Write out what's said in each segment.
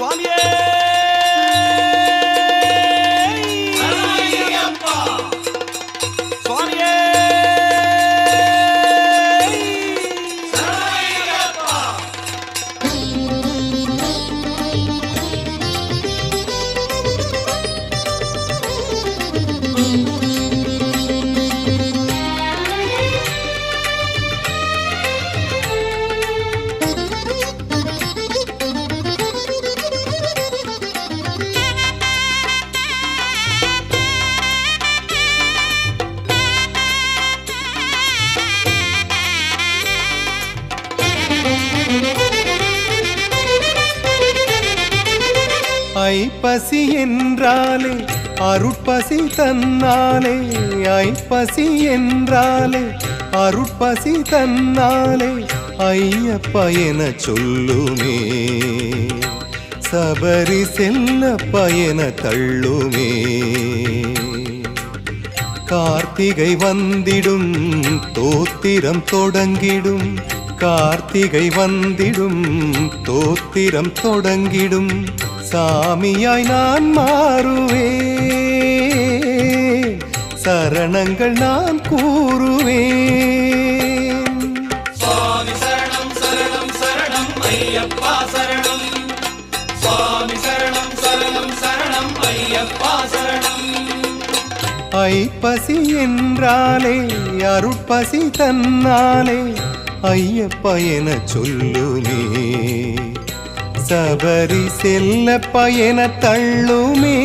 சுவாமியே சுவாமியே ஐப்பசி என்றாலே அருட்பசி தன்னாலே ஐப்பசி என்றாலே அருட்பசி தன்னாலே ஐயப்ப என சொல்லுமே சபரி செல்லப்ப என தள்ளுமே கார்த்திகை வந்திடும் தோத்திரம் தொடங்கிடும் கார்த்திகை வந்திடும் தோத்திரம் தொடங்கிடும் சாமியாய் நான் மாறுவேன் சரணங்கள் நான் கூறுவேன் சுவாமி சரணம் சரணம் சரணம் ஐயப்பா சரணம் சுவாமி சரணம் சரணம் சரணம் ஐயப்பா சரணம் ஐப்பசி என்றாலே அருட்பசி தன்னாலே ஐயப்ப என சொல்லுமே சபரி செல்லப்ப என தள்ளுமே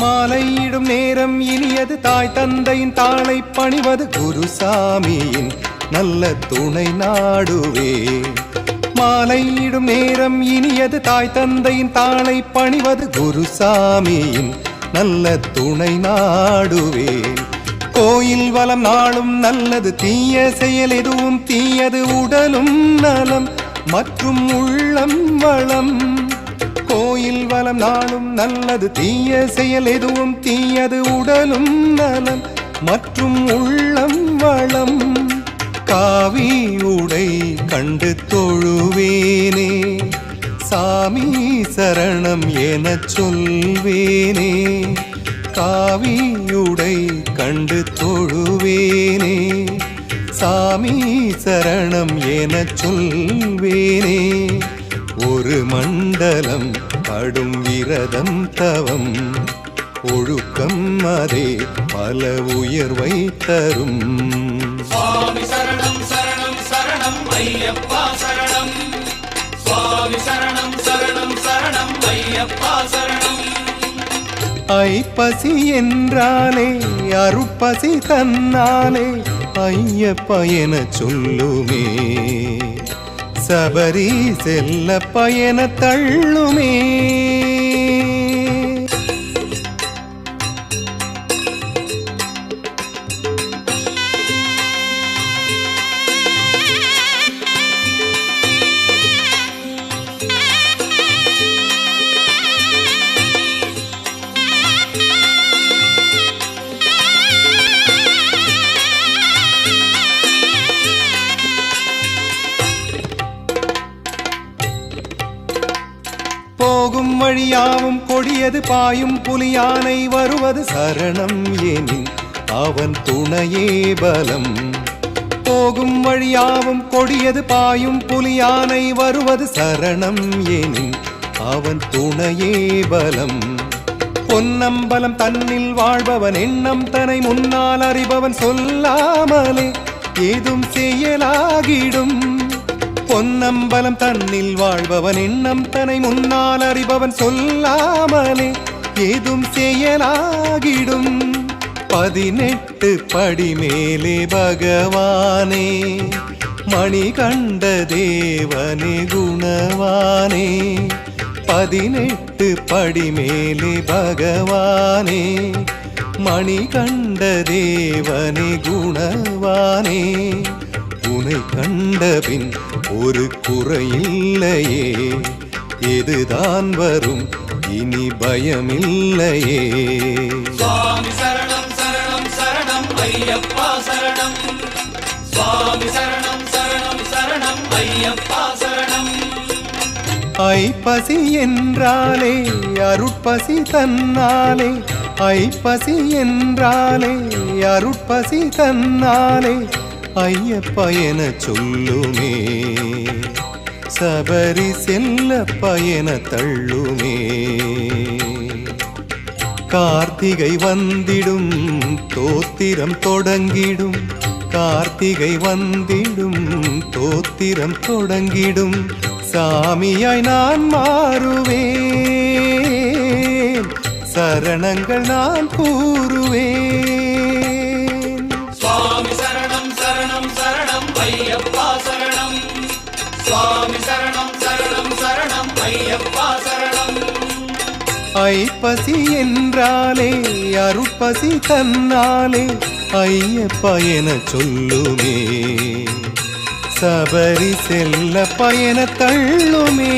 மாலையிடும் நேரம் இனியது தாய் தந்தையின் தாளை பணிவது குருசாமியின் நல்ல துணை நாடுவே மாலையிடும் நேரம் இனியது தாய் தந்தையின் தாளை பணிவது குருசாமியின் நல்ல துணை நாடுவே கோயில் வலம் நாளும் நல்லது தீய செயல் எதுவும் தீயது உடலும் நலம் மற்றும் உள்ளம் வளம் கோயில் வலம் நாளும் நல்லது தீய செயல் எதுவும் தீயது உடலும் நலம் மற்றும் உள்ளம் வளம் காவி உடை கண்டு தொழுவேனே சாமி சரணம் என சொல்வேனே காவி உடை கண்டு தொழுவேனே சாமி சரணம் என சொல்வேனே ஒரு மண்டலம் கடும் விரதம் தவம் ஒழுக்கம் அதே பல உயர்வை தரும் சுவாமி சரணம் சரணம் சரணம் ஐயப்பா சரணம் சுவாமி சரணம் சரணம் சரணம் ஐயப்பா சரணம் ஐப்பசி என்றாலே அருட்பசி தன்னாலே ஐயப்ப என சொல்லுமே சபரி செல்லப்ப என தள்ளுமே போகும் வழியாவும் கொடியது பாயும் புலியானை வருவது சரணம் எனின் அவன் துணையே பலம் போகும் வழியாவும் கொடியது பாயும் புலியானை வருவது சரணம் எனின் அவன் துணையே பலம் பொன்னம்பலம் தன்னில் வாழ்பவன் எண்ணம் தன்னை முன்னால் அறிபவன் சொல்லாமலே ஏதும் செயலாகிடும் பொன்னம்பலம் தன்னில் வாழ்பவன் எண்ணம் தன்னை முன்னால் அறிபவன் சொல்லாமலே ஏதும் செயலாகிடும் 18 படி மேலே பகவானே மணி கண்ட தேவனே குணவானே 18 படி மேலே பகவானே மணி கண்ட தேவனே குணவானே உனை கண்டபின் ஒரு குறையில்லையே எதுதான் வரும் இனி பயமில்லையே சுவாமி சரணம் சரணம் சரணம் ஐயப்பா சரணம் சுவாமி சரணம் சரணம் சரணம் ஐயப்பா சரணம் ஐப்பசி என்றாலே அருட்பசி தன்னாலே ஐப்பசி என்றாலே அருட்பசி தன்னாலே ஐயப்பா என சொல்லுமே சபரி செல்லப்பா என தள்ளுமே கார்த்திகை வந்திடும் தோத்திரம் தொடங்கிடும் கார்த்திகை வந்திடும் தோத்திரம் தொடங்கிடும் சாமியாய் நான் மாறுவேன் சரணங்கள் நான் கூறுவேன் சுவாமி சரணம் சரணம் சரணம் ஐயப்பா சரணம் சுவாமி சரணம் சரணம் சரணம் ஐயப்பா சரணம் ஐப்பசி என்றாலே அருட்பசி தன்னாலே ஐயப்பா என சொல்லுமே சபரி செல்ல பயன தள்ளுமே